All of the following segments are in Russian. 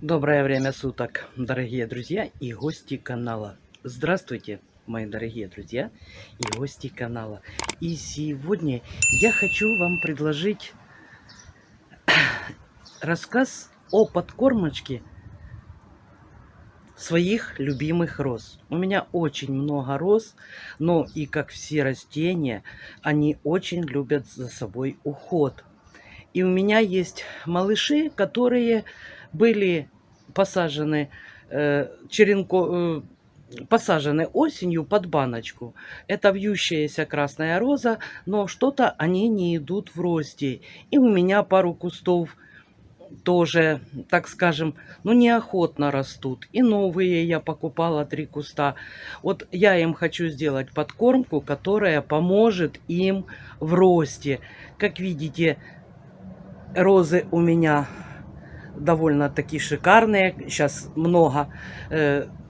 Доброе время суток, дорогие друзья и гости канала. Здравствуйте, мои дорогие друзья и гости канала. И сегодня я хочу вам предложить рассказ о подкормочке своих любимых роз. У меня очень много роз, но и как все растения, они очень любят за собой уход. И у меня есть малыши, которые были посажены посажены осенью под баночку. Это вьющаяся красная роза, но что-то они не идут в росте. И у меня пару кустов тоже, так скажем, ну неохотно растут. И новые я покупала 3 куста. Вот я им хочу сделать подкормку, которая поможет им в росте. Как видите, розы у меня довольно-таки шикарные. Сейчас много.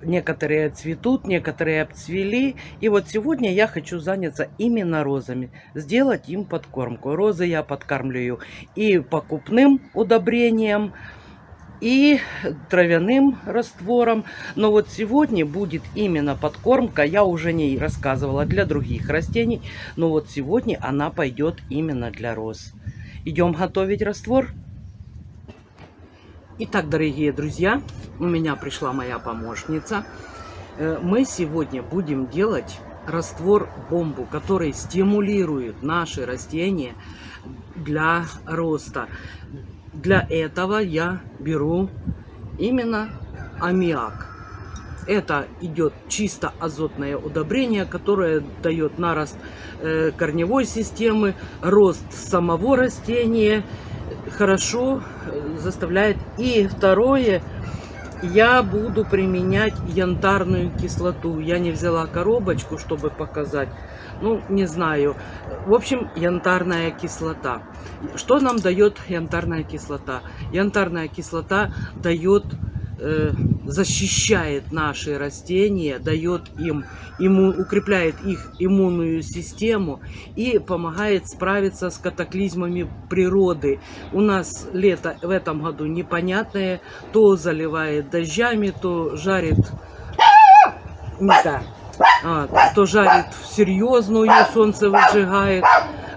Некоторые цветут, некоторые обцвели. И вот сегодня я хочу заняться именно розами. Сделать им подкормку. Розы я подкармливаю и покупным удобрением, и травяным раствором. Но вот сегодня будет именно подкормка. Я уже не рассказывала для других растений. Но вот сегодня она пойдет именно для роз. Идем готовить раствор. Итак, дорогие друзья, у меня пришла моя помощница. Мы сегодня будем делать раствор бомбу, который стимулирует наши растения для роста. Для этого я беру именно аммиак. Это идет чисто азотное удобрение, которое дает нарост корневой системы, рост самого растения, хорошо заставляет. И второе, я буду применять янтарную кислоту. Я не взяла коробочку, чтобы показать. Ну, не знаю. В общем, янтарная кислота. Что нам дает янтарная кислота? Янтарная кислота дает, защищает наши растения, дает им, укрепляет их иммунную систему и помогает справиться с катаклизмами природы. У нас лето в этом году непонятное, то заливает дождями, то жарит то жарит серьезную, солнце выжигает.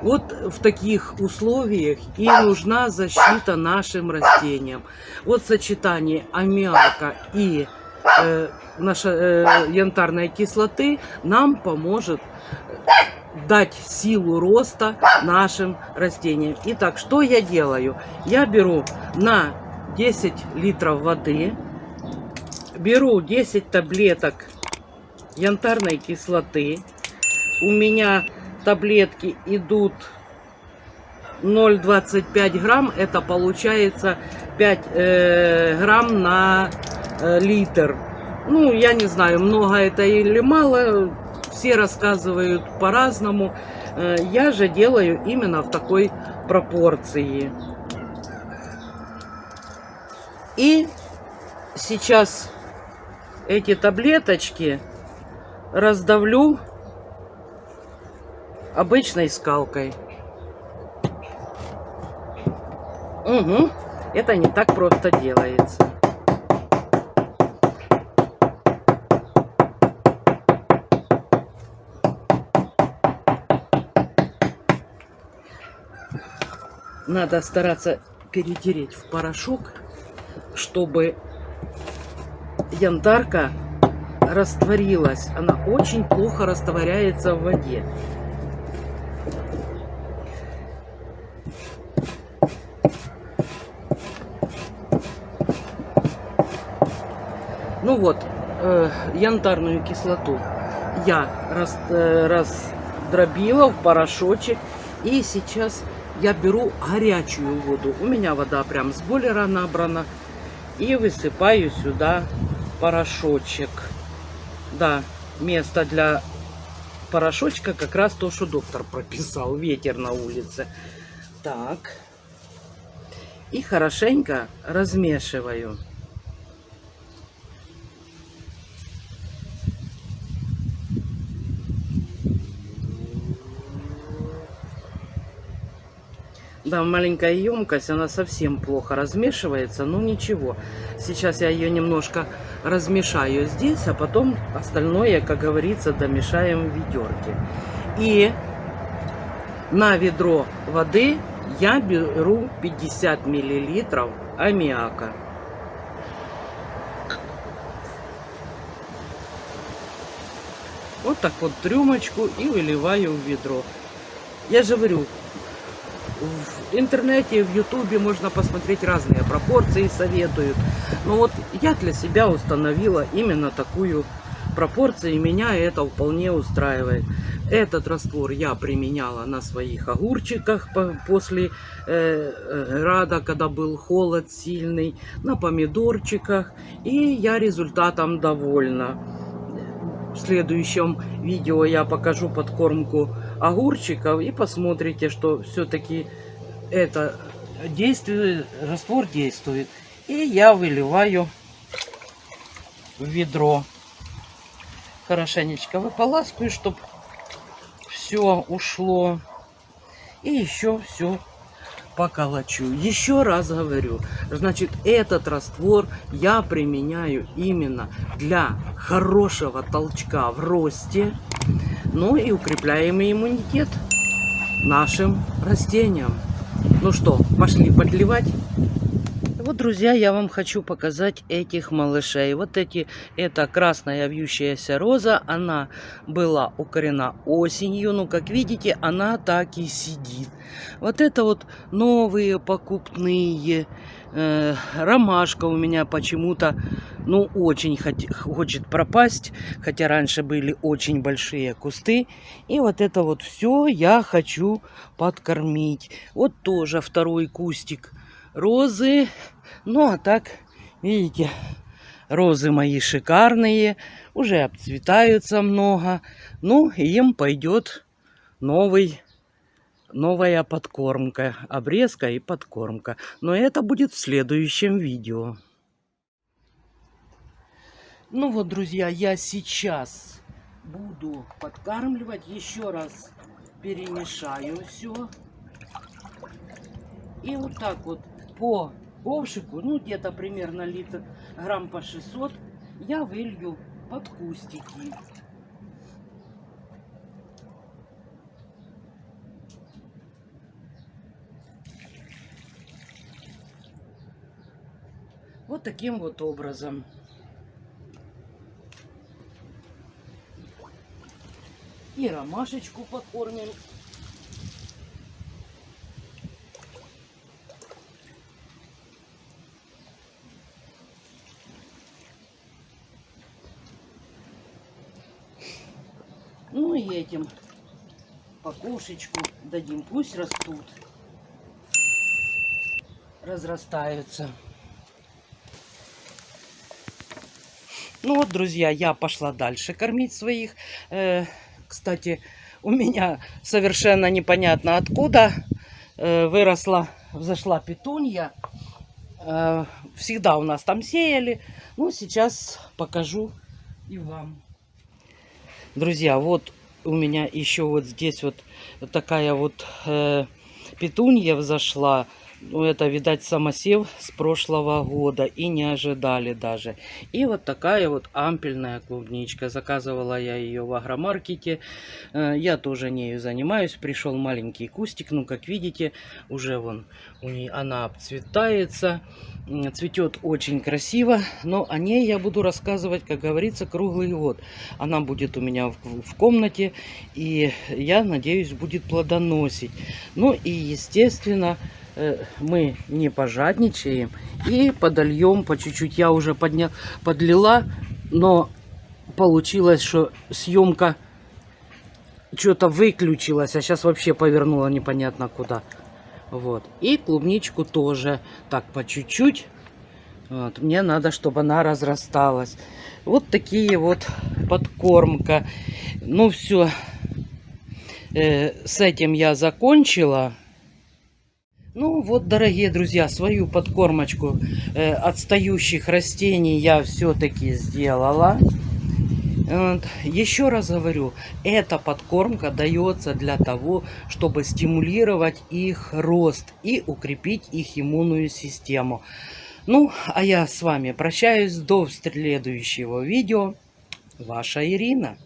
Вот в таких условиях и нужна защита нашим растениям. Вот сочетание аммиака и янтарной кислоты нам поможет дать силу роста нашим растениям. Итак, что я делаю? Я беру на 10 литров воды, беру 10 таблеток янтарной кислоты. У меня таблетки идут 0,25 грамм. Это получается 5 грамм на литр. Ну, я не знаю, много это или мало. Все рассказывают по-разному. Я же делаю именно в такой пропорции. И сейчас эти таблеточки раздавлю обычной скалкой. Угу. Это не так просто делается. Надо стараться перетереть в порошок, чтобы янтарка растворилась. Она очень плохо растворяется в воде. Ну вот, янтарную кислоту я раздробила в порошочек. И сейчас я беру горячую воду. У меня вода прям с бойлера набрана. И высыпаю сюда порошочек. Да, место для порошочка как раз то, что доктор прописал. Ветер на улице. Так. И хорошенько размешиваю. Да, маленькая емкость, она совсем плохо размешивается, но ничего. Сейчас я ее немножко размешаю здесь, а потом остальное, как говорится, домешаем в ведерке. И на ведро воды я беру 50 миллилитров аммиака. Вот так вот трюмочку и выливаю в ведро. Я же говорю, в интернете, в ютубе можно посмотреть разные пропорции, советуют. Но вот я для себя установила именно такую пропорцию, и меня это вполне устраивает. Этот раствор я применяла на своих огурчиках после града, когда был холод сильный, на помидорчиках, и я результатом довольна. В следующем видео я покажу подкормку огурчиков и посмотрите, что все-таки это действие, раствор действует. И я выливаю в ведро. Хорошенечко выполаскиваю, чтобы все ушло. И еще все поколочу. Еще раз говорю, значит, этот раствор я применяю именно для хорошего толчка в росте, ну и укрепляем иммунитет нашим растениям. Ну что, пошли подливать? Вот, друзья, я вам хочу показать этих малышей. Вот это красная вьющаяся роза, она была укорена осенью, но, как видите, она так и сидит. Вот это вот новые покупные. Ромашка у меня почему-то, ну, очень хочет пропасть, хотя раньше были очень большие кусты. И вот это вот все я хочу подкормить. Вот тоже второй кустик розы. Ну, а так, видите, розы мои шикарные, уже обцветаются много. Ну, им пойдет новая подкормка, обрезка и подкормка. Но это будет в следующем видео. Ну вот, друзья, я сейчас буду подкармливать. Еще раз перемешаю все. И вот так вот по ковшику, ну где-то примерно грамм по 600, я вылью под кустики. Вот таким вот образом. И ромашечку покормим. Ну и этим по кошечку дадим, пусть растут, разрастаются. Ну вот, друзья, я пошла дальше кормить своих. Кстати, у меня совершенно непонятно откуда взошла петунья. Всегда у нас там сеяли. Ну, сейчас покажу и вам. Друзья, вот у меня еще вот здесь вот такая вот петунья взошла. Ну, это, видать, самосев с прошлого года. И не ожидали даже. И вот такая вот ампельная клубничка. Заказывала я ее в агромаркете. Я тоже нею занимаюсь. Пришел маленький кустик. Ну, как видите, уже вон она обцветается. Цветет очень красиво. Но о ней я буду рассказывать, как говорится, круглый год. Она будет у меня в комнате. И я надеюсь, будет плодоносить. Ну и, естественно, мы не пожадничаем и подольем по чуть-чуть. Я уже подлила, но получилось, что съемка что-то выключилась, а сейчас вообще повернула непонятно куда. Вот. И клубничку тоже так по чуть-чуть. Вот. Мне надо, чтобы она разрасталась. Вот такие вот подкормка. Ну все, с этим я закончила. Ну вот, дорогие друзья, свою подкормочку отстающих растений я все-таки сделала. Еще раз говорю, эта подкормка дается для того, чтобы стимулировать их рост и укрепить их иммунную систему. Ну, а я с вами прощаюсь до следующего видео. Ваша Ирина.